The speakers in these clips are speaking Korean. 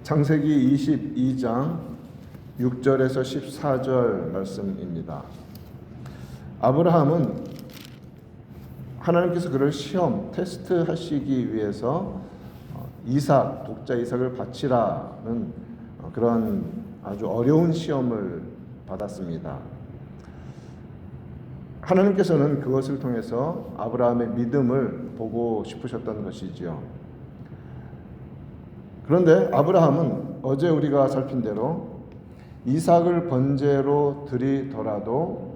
창세기 22장 6절에서 14절 말씀입니다. 아브라함은 하나님께서 그를 시험, 테스트 하시기 위해서 독자 이삭을 바치라는 그런 아주 어려운 시험을 받았습니다. 하나님께서는 그것을 통해서 아브라함의 믿음을 보고 싶으셨던 것이지요. 그런데 아브라함은 어제 우리가 살핀 대로 이삭을 번제로 드리더라도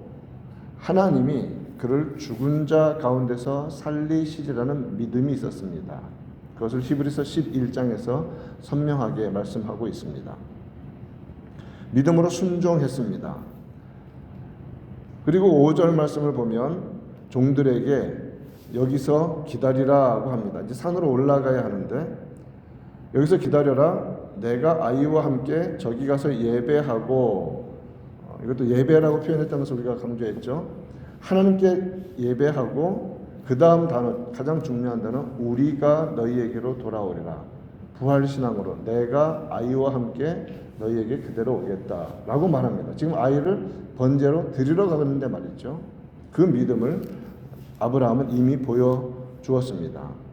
하나님이 그를 죽은 자 가운데서 살리시리라는 믿음이 있었습니다. 그것을 히브리서 11장에서 선명하게 말씀하고 있습니다. 믿음으로 순종했습니다. 그리고 5절 말씀을 보면 종들에게 여기서 기다리라고 합니다. 이제 산으로 올라가야 하는데 여기서 기다려라. 내가 아이와 함께 저기 가서 예배하고, 이것도 예배라고 표현했다면서 우리가 강조했죠. 하나님께 예배하고 그 다음 단어, 가장 중요한 단어, 우리가 너희에게로 돌아오리라. 부활신앙으로 내가 아이와 함께 너희에게 그대로 오겠다라고 말합니다. 지금 아이를 번제로 드리러 가는데 말이죠. 그 믿음을 아브라함은 이미 보여주었습니다.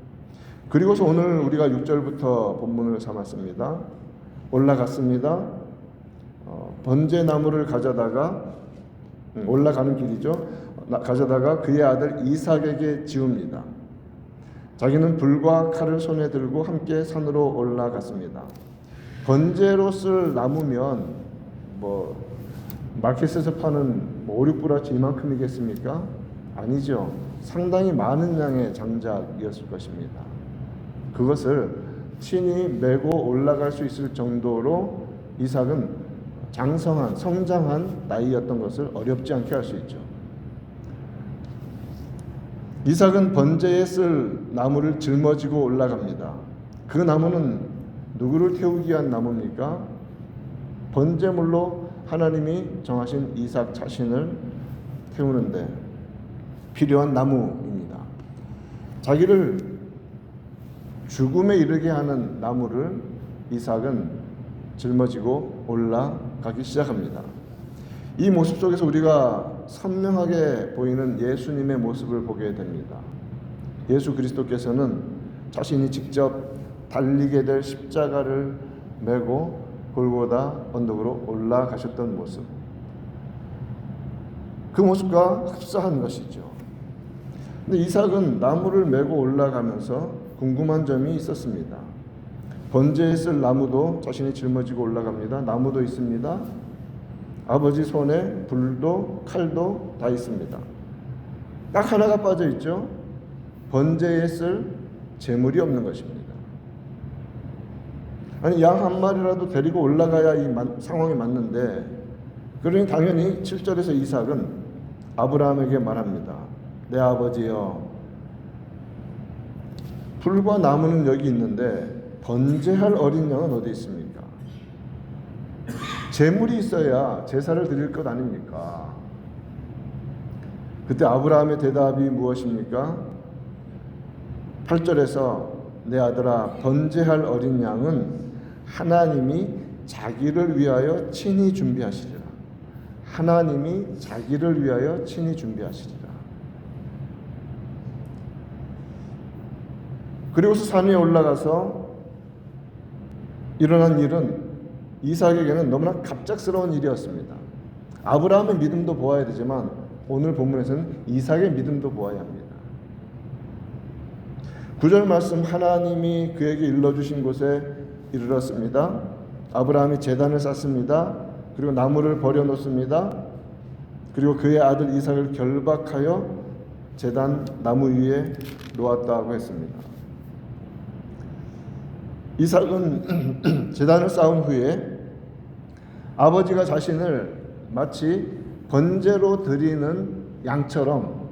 그리고서 오늘 우리가 6절부터 본문을 삼았습니다. 올라갔습니다. 번제나무를 가져다가 올라가는 길이죠. 가져다가 그의 아들 이삭에게 지웁니다. 자기는 불과 칼을 손에 들고 함께 산으로 올라갔습니다. 번제로 쓸 나무면 마켓에서 파는 5, 6부라치 이만큼이겠습니까? 아니죠. 상당히 많은 양의 장작이었을 것입니다. 그것을 친히 메고 올라갈 수 있을 정도로 이삭은 장성한, 성장한 나이였던 것을 어렵지 않게 알 수 있죠. 이삭은 번제에 쓸 나무를 짊어지고 올라갑니다. 그 나무는 누구를 태우기 위한 나무입니까? 번제물로 하나님이 정하신 이삭 자신을 태우는데 필요한 나무입니다. 자기를 죽음에 이르게 하는 나무를 이삭은 짊어지고 올라가기 시작합니다. 이 모습 속에서 우리가 선명하게 보이는 예수님의 모습을 보게 됩니다. 예수 그리스도께서는 자신이 직접 달리게 될 십자가를 메고 골고다 언덕으로 올라가셨던 모습, 그 모습과 흡사한 것이죠. 근데 이삭은 나무를 메고 올라가면서 궁금한 점이 있었습니다. 번제에 쓸 나무도 자신이 짊어지고 올라갑니다. 나무도 있습니다. 아버지 손에 불도 칼도 다 있습니다. 딱 하나가 빠져 있죠. 번제에 쓸 재물이 없는 것입니다. 아니, 양 한 마리라도 데리고 올라가야 이 상황이 맞는데, 그러니 당연히 7절에서 이삭은 아브라함에게 말합니다. 내 아버지여, 불과 나무는 여기 있는데 번제할 어린 양은 어디 있습니까? 제물이 있어야 제사를 드릴 것 아닙니까? 그때 아브라함의 대답이 무엇입니까? 8절에서 내 아들아, 번제할 어린 양은 하나님이 자기를 위하여 친히 준비하시리라. 하나님이 자기를 위하여 친히 준비하시리라. 그리고서 산에 올라가서 일어난 일은 이삭에게는 너무나 갑작스러운 일이었습니다. 아브라함의 믿음도 보아야 되지만 오늘 본문에서는 이삭의 믿음도 보아야 합니다. 9절 말씀, 하나님이 그에게 일러주신 곳에 이르렀습니다. 아브라함이 제단을 쌓습니다. 그리고 나무를 버려놓습니다. 그리고 그의 아들 이삭을 결박하여 제단 나무 위에 놓았다고 했습니다. 이삭은 제단을 쌓은 후에 아버지가 자신을 마치 번제로 드리는 양처럼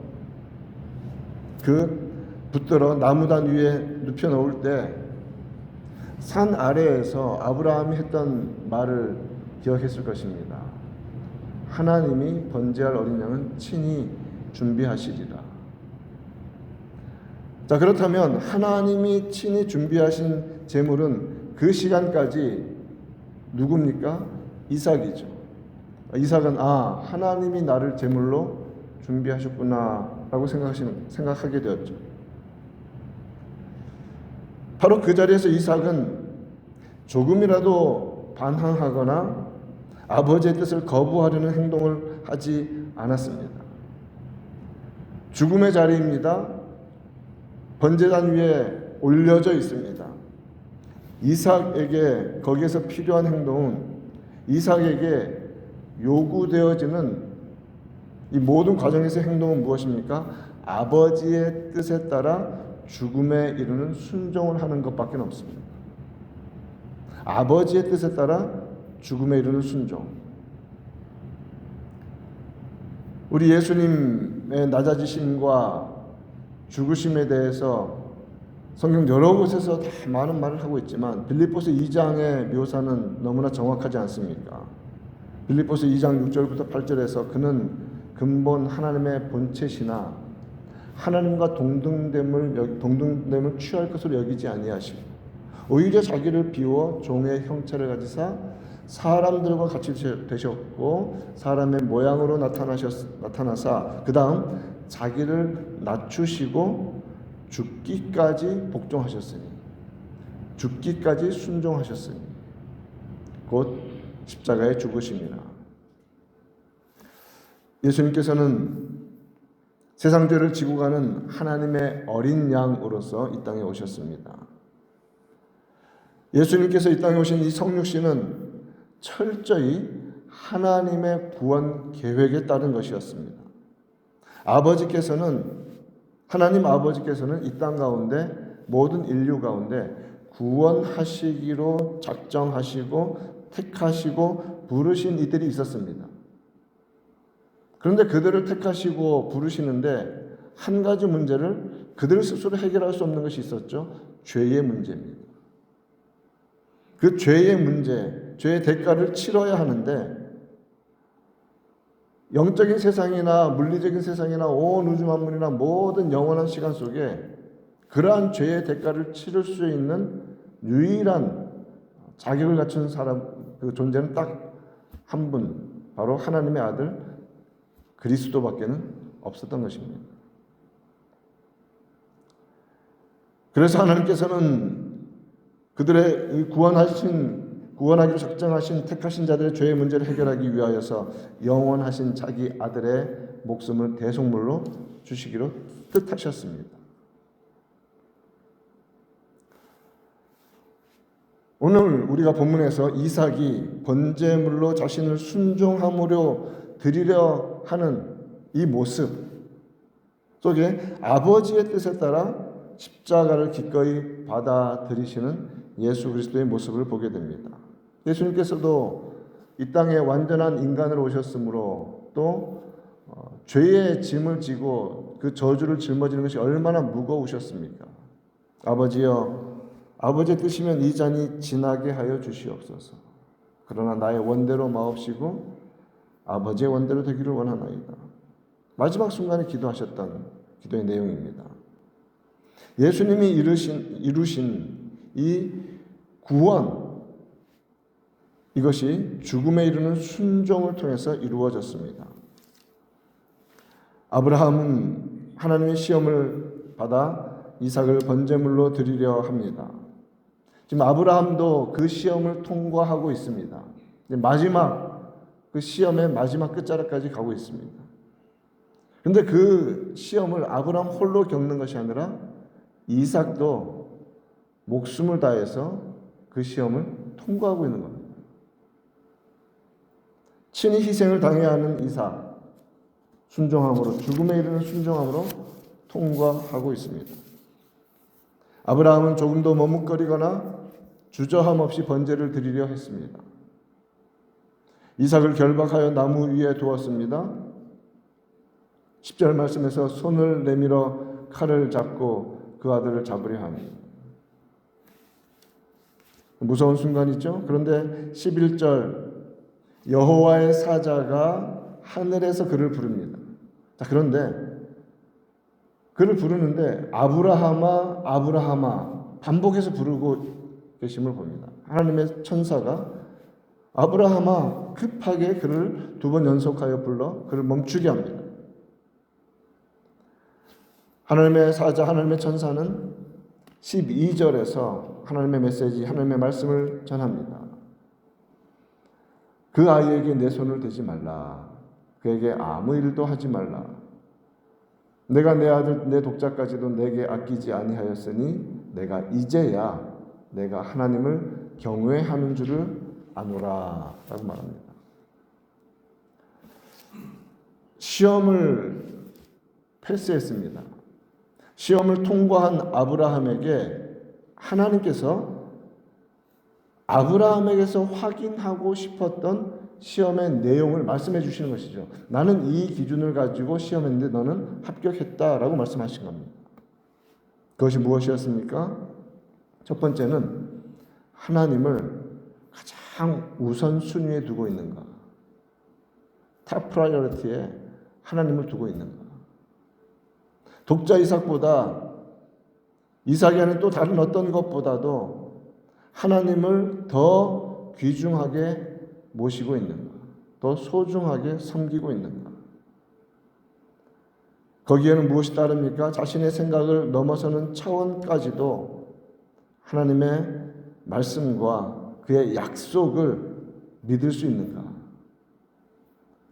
그 붙들어 나무단 위에 눕혀 놓을 때 산 아래에서 아브라함이 했던 말을 기억했을 것입니다. 하나님이 번제할 어린 양은 친히 준비하시리라. 자, 그렇다면 하나님이 친히 준비하신 제물은 그 시간까지 누굽니까? 이삭이죠. 이삭은 하나님이 나를 제물로 준비하셨구나 라고 생각하게 되었죠. 바로 그 자리에서 이삭은 조금이라도 반항하거나 아버지의 뜻을 거부하려는 행동을 하지 않았습니다. 죽음의 자리입니다. 번제단 위에 올려져 있습니다. 이삭에게 거기에서 필요한 행동은 이삭에게 요구되어지는 이 모든 과정에서의 행동은 무엇입니까? 아버지의 뜻에 따라 죽음에 이르는 순종을 하는 것밖에 없습니다. 아버지의 뜻에 따라 죽음에 이르는 순종. 우리 예수님의 낮아지심과 죽으심에 대해서 성경 여러 곳에서 다 많은 말을 하고 있지만 빌립보서 2장의 묘사는 너무나 정확하지 않습니까? 빌립보서 2장 6절부터 8절에서 그는 근본 하나님의 본체시나 하나님과 동등됨을 취할 것으로 여기지 아니하시고 오히려 자기를 비워 종의 형체를 가지사 사람들과 같이 되셨고 사람의 모양으로 나타나사 그 다음 자기를 낮추시고 죽기까지 복종하셨으니 죽기까지 순종하셨으니 곧 십자가에 죽으심이라. 예수님께서는 세상 죄를 지고 가는 하나님의 어린 양으로서 이 땅에 오셨습니다. 예수님께서 이 땅에 오신 이 성육신은 철저히 하나님의 구원 계획에 따른 것이었습니다. 하나님 아버지께서는 이 땅 가운데 모든 인류 가운데 구원하시기로 작정하시고 택하시고 부르신 이들이 있었습니다. 그런데 그들을 택하시고 부르시는데 한 가지 문제를 그들 스스로 해결할 수 없는 것이 있었죠. 죄의 문제입니다. 그 죄의 문제, 죄의 대가를 치러야 하는데 영적인 세상이나 물리적인 세상이나 온 우주 만물이나 모든 영원한 시간 속에 그러한 죄의 대가를 치를 수 있는 유일한 자격을 갖춘 사람, 그 존재는 딱 한 분, 바로 하나님의 아들 그리스도밖에는 없었던 것입니다. 그래서 하나님께서는 그들의 구원하기로 작정하신 택하신 자들의 죄의 문제를 해결하기 위하여서 영원하신 자기 아들의 목숨을 대속물로 주시기로 뜻하셨습니다. 오늘 우리가 본문에서 이삭이 번제물로 자신을 순종함으로 드리려 하는 이 모습 속에 아버지의 뜻에 따라 십자가를 기꺼이 받아들이시는 예수 그리스도의 모습을 보게 됩니다. 예수님께서도 이 땅에 완전한 인간으로 오셨으므로 또 죄의 짐을 지고 그 저주를 짊어지는 것이 얼마나 무거우셨습니까? 아버지여, 아버지의 뜻이면 이 잔이 지나게 하여 주시옵소서. 그러나 나의 원대로 마옵시고 아버지의 원대로 되기를 원하나이다. 마지막 순간에 기도하셨던 기도의 내용입니다. 예수님이 이루신 이 구원, 이것이 죽음에 이르는 순종을 통해서 이루어졌습니다. 아브라함은 하나님의 시험을 받아 이삭을 번제물로 드리려 합니다. 지금 아브라함도 그 시험을 통과하고 있습니다. 그 시험의 마지막 끝자락까지 가고 있습니다. 그런데 그 시험을 아브라함 홀로 겪는 것이 아니라 이삭도 목숨을 다해서 그 시험을 통과하고 있는 겁니다. 친히 희생을 당해야 하는 이삭, 순종함으로, 죽음에 이르는 순종함으로 통과하고 있습니다. 아브라함은 조금도 머뭇거리거나 주저함 없이 번제를 드리려 했습니다. 이삭을 결박하여 나무 위에 두었습니다. 10절 말씀에서 손을 내밀어 칼을 잡고 그 아들을 잡으려 합니다. 무서운 순간이죠. 그런데 11절 여호와의 사자가 하늘에서 그를 부릅니다. 자, 그런데 그를 부르는데 아브라함아 아브라함아 반복해서 부르고 계심을 봅니다. 하나님의 천사가 아브라함아 급하게 그를 2번 연속하여 불러 그를 멈추게 합니다. 하나님의 사자, 하나님의 천사는 12절에서 하나님의 메시지, 하나님의 말씀을 전합니다. 그 아이에게 내 손을 대지 말라. 그에게 아무 일도 하지 말라. 내가 내 아들, 내 독자까지도 내게 아끼지 아니하였으니 내가 이제야 내가 하나님을 경외하는 줄을 아노라 라고 말합니다. 시험을 패스했습니다. 시험을 통과한 아브라함에게 하나님께서 아브라함에게서 확인하고 싶었던 시험의 내용을 말씀해 주시는 것이죠. 나는 이 기준을 가지고 시험했는데 너는 합격했다라고 말씀하신 겁니다. 그것이 무엇이었습니까? 첫 번째는 하나님을 가장 우선순위에 두고 있는가. 탑 프라이어리티에 하나님을 두고 있는가. 독자 이삭보다 이삭이 아닌 또 다른 어떤 것보다도 하나님을 더 귀중하게 모시고 있는가, 더 소중하게 섬기고 있는가. 거기에는 무엇이 따릅니까? 자신의 생각을 넘어서는 차원까지도 하나님의 말씀과 그의 약속을 믿을 수 있는가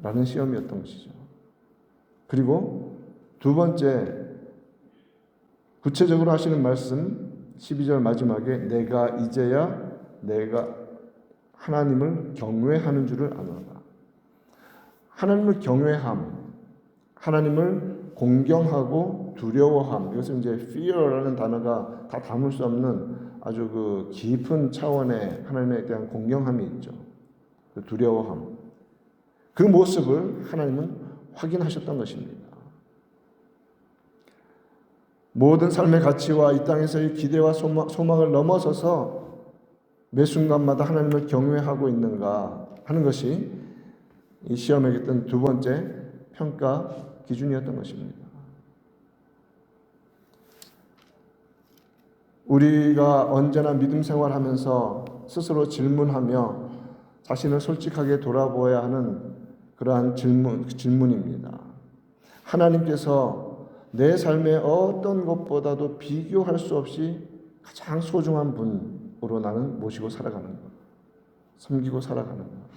라는 시험이었던 것이죠. 그리고 2번째 구체적으로 하시는 말씀 12절 마지막에 내가 이제야 내가 하나님을 경외하는 줄을 아노라. 하나님을 경외함, 하나님을 공경하고 두려워함, 이것은 이제 fear라는 단어가 다 담을 수 없는 아주 그 깊은 차원의 하나님에 대한 공경함이 있죠. 그 두려워함. 그 모습을 하나님은 확인하셨던 것입니다. 모든 삶의 가치와 이 땅에서의 기대와 소망을 넘어서서 매 순간마다 하나님을 경외하고 있는가 하는 것이 이 시험에 있던 2번째 평가 기준이었던 것입니다. 우리가 언제나 믿음 생활하면서 스스로 질문하며 자신을 솔직하게 돌아보아야 하는 그러한 질문입니다. 하나님께서 내 삶의 어떤 것보다도 비교할 수 없이 가장 소중한 분으로 나는 모시고 살아가는 것, 섬기고 살아가는 것.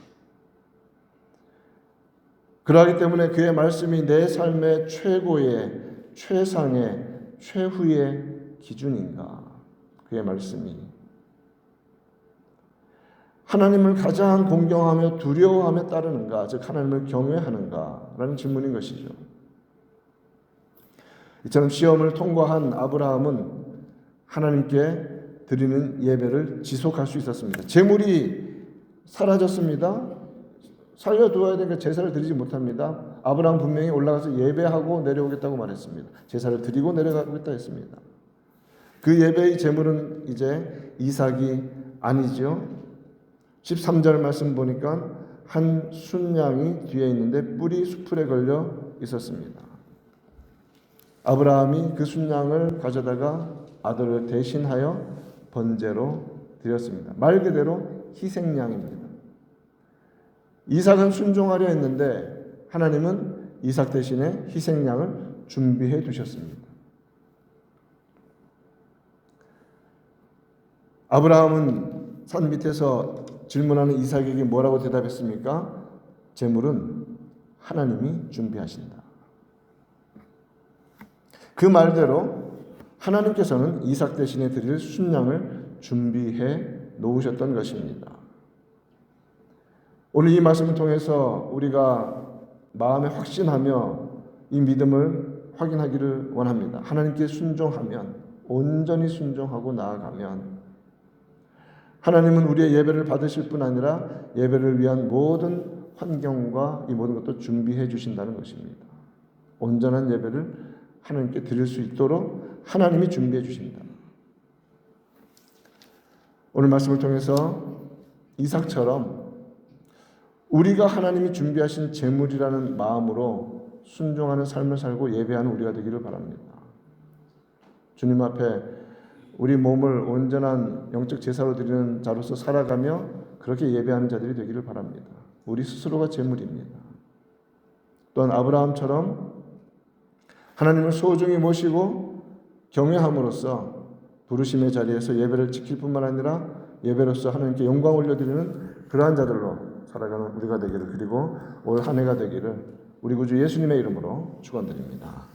그러하기 때문에 그의 말씀이 내 삶의 최고의, 최상의, 최후의 기준인가? 그의 말씀이 하나님을 가장 공경하며 두려워하며 따르는가? 즉 하나님을 경외하는가? 라는 질문인 것이죠. 이처럼 시험을 통과한 아브라함은 하나님께 드리는 예배를 지속할 수 있었습니다. 재물이 사라졌습니다. 살려두어야 되니까 제사를 드리지 못합니다. 아브라함 분명히 올라가서 예배하고 내려오겠다고 말했습니다. 제사를 드리고 내려가겠다 했습니다. 그 예배의 제물은 이제 이삭이 아니죠. 13절 말씀 보니까 한 순양이 뒤에 있는데 뿔이 수풀에 걸려 있었습니다. 아브라함이 그 순양을 가져다가 아들을 대신하여 번제로 드렸습니다. 말 그대로 희생양입니다. 이삭은 순종하려 했는데 하나님은 이삭 대신에 희생양을 준비해 두셨습니다. 아브라함은 산 밑에서 질문하는 이삭에게 뭐라고 대답했습니까? 제물은 하나님이 준비하신다. 그 말대로 하나님께서는 이삭 대신에 드릴 순양을 준비해 놓으셨던 것입니다. 오늘 이 말씀을 통해서 우리가 마음에 확신하며 이 믿음을 확인하기를 원합니다. 하나님께 순종하면, 온전히 순종하고 나아가면 하나님은 우리의 예배를 받으실 뿐 아니라 예배를 위한 모든 환경과 이 모든 것도 준비해 주신다는 것입니다. 온전한 예배를 하나님께 드릴 수 있도록 하나님이 준비해 주십니다. 오늘 말씀을 통해서 이삭처럼 우리가 하나님이 준비하신 제물이라는 마음으로 순종하는 삶을 살고 예배하는 우리가 되기를 바랍니다. 주님 앞에 우리 몸을 온전한 영적 제사로 드리는 자로서 살아가며 그렇게 예배하는 자들이 되기를 바랍니다. 우리 스스로가 제물입니다. 또한 아브라함처럼 하나님을 소중히 모시고 경외함으로써 부르심의 자리에서 예배를 지킬 뿐만 아니라 예배로서 하나님께 영광 올려드리는 그러한 자들로 살아가는 우리가 되기를, 그리고 올 한 해가 되기를 우리 구주 예수님의 이름으로 축원드립니다.